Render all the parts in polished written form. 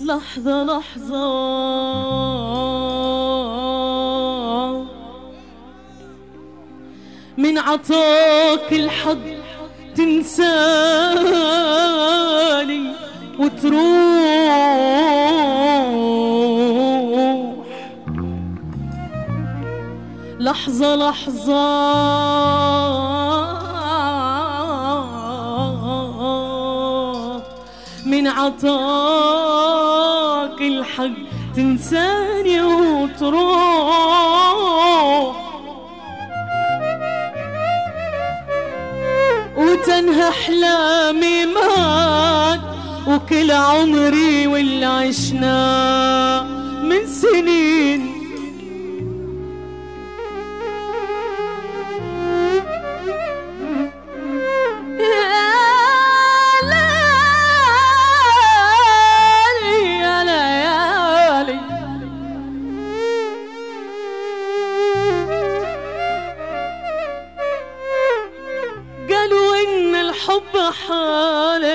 لحظة لحظة من عطاك الحظ تنساني وتروح. لحظة لحظة من عطاك الحق تنساني وتروح، وتنهى أحلامي معك وكل عمري واللي عشناه من سنين. الحب حالي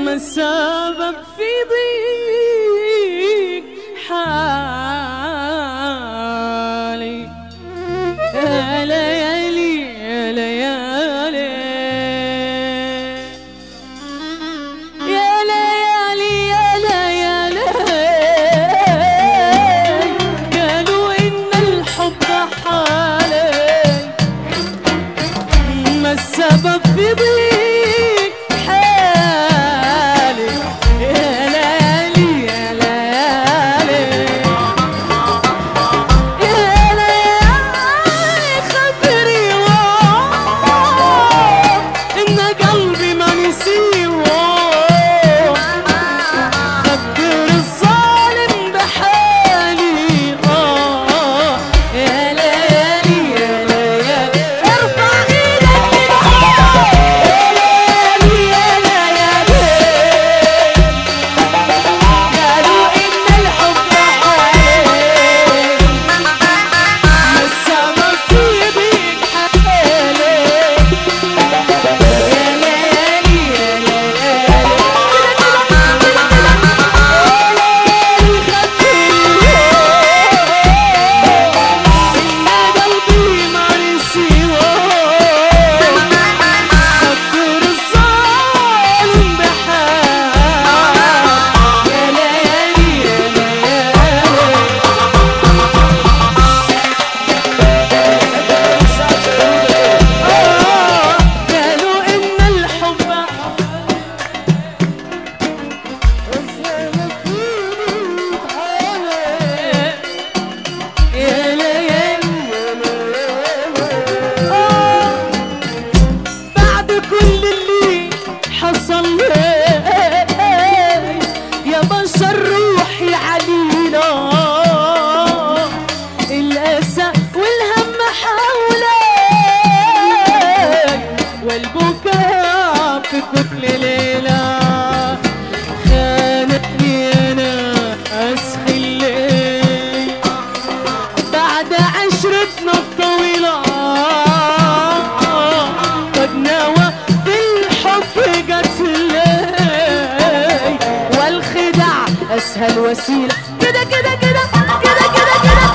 ما السبب في ضيق حالي. يا ليالي يا ليالي يا ليالي يا ليالي، قالوا إن الحب حالي السبب في ضيق حالي. يا ليالي يا ليالي يا ليالي، خبري إن قلبي ما نسيه، خبر الظالم بحالي. يا ليالي يا ليالي، ارفع والبكاء في كل ليلة. خانتني أنا أسخي الليل بعد عشرتنا الطويلة، قد نوى في الحب قتلي والخداع أسهل وسيلة. كده كده كده كده كده كده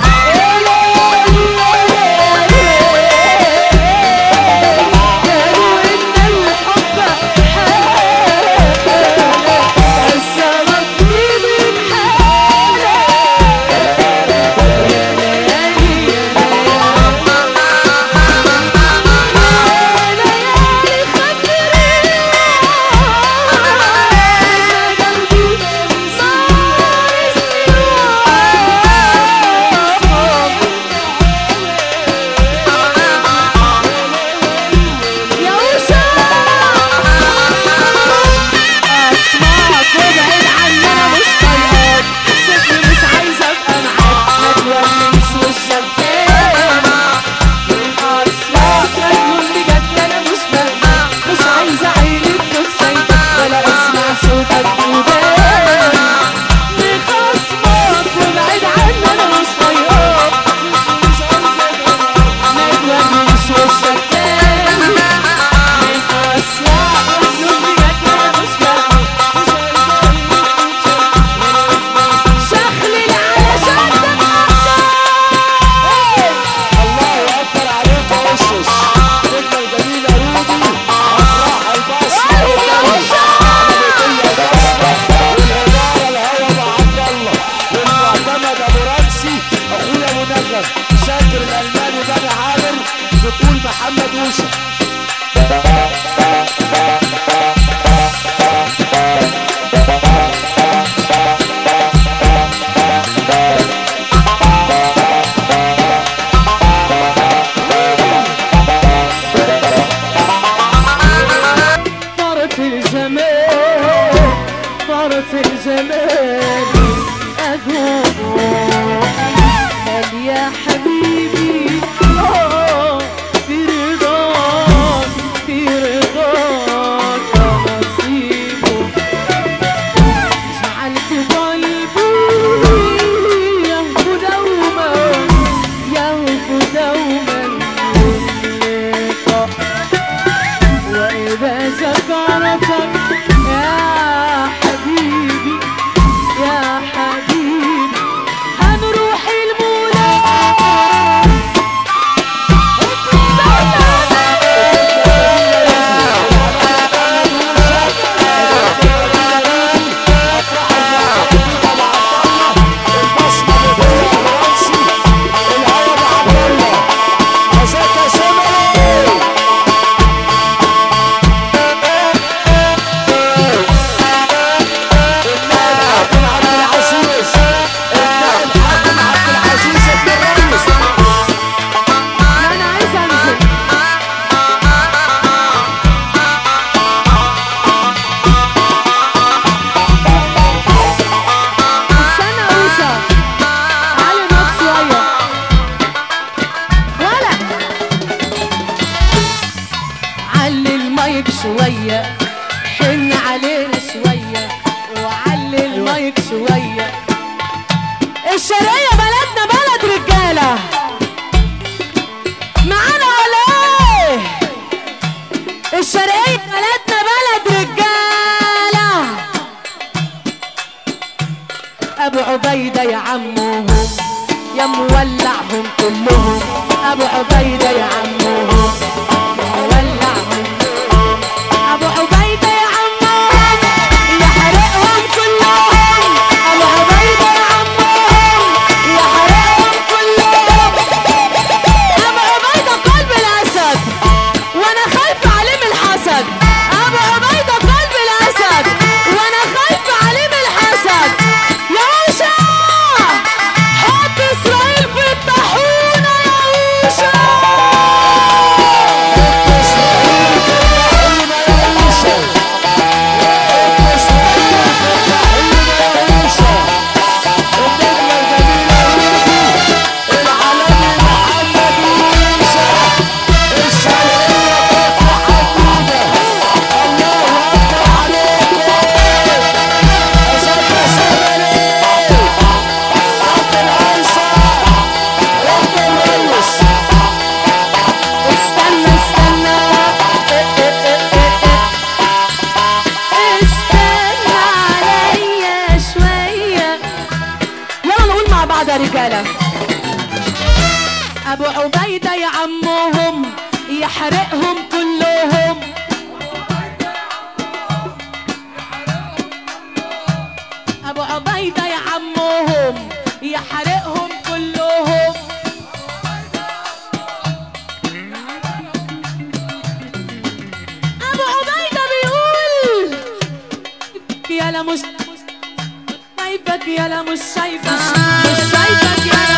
فرط الزمان فرط الزمان أذوبه قال يا حبيبي في رضاك في رضاك نصيبه جعلت قلبي يهفو دوما يهفو دوما اللقاء وإذا ذكرتك يا حبيبي يا حبيبي هنروح المولى شوية حن علينا شوية وعلي المايك شوية الشرقية بلدنا بلد رجالة معانا ولا ايه الشرقية بلدنا بلد رجالة ابو عبيدة يا عمهم يا مولعهم كلهم ابو عبيدة يا عمهم مولعهم ابو عبيدة يا عمهم يحرقهم كلهم ابو عبيدة يا عمهم يحرقهم كلهم ابو عبيدة قلب الاسد وانا خايفة عليه من الحسد ابو عبيدة قلب الاسد وانا خايفة عليه من الحسد يا وشا حط اسرائيل في الطاحونة يا وشا رجالة ابو عبيدة يا عمهم يحرقهم كلهم ابو عبيدة يا عمهم يحرقهم كلهم ابو عبيدة بيقول يا لا مش شايفك يا لا مش شايفك مش شايفك يا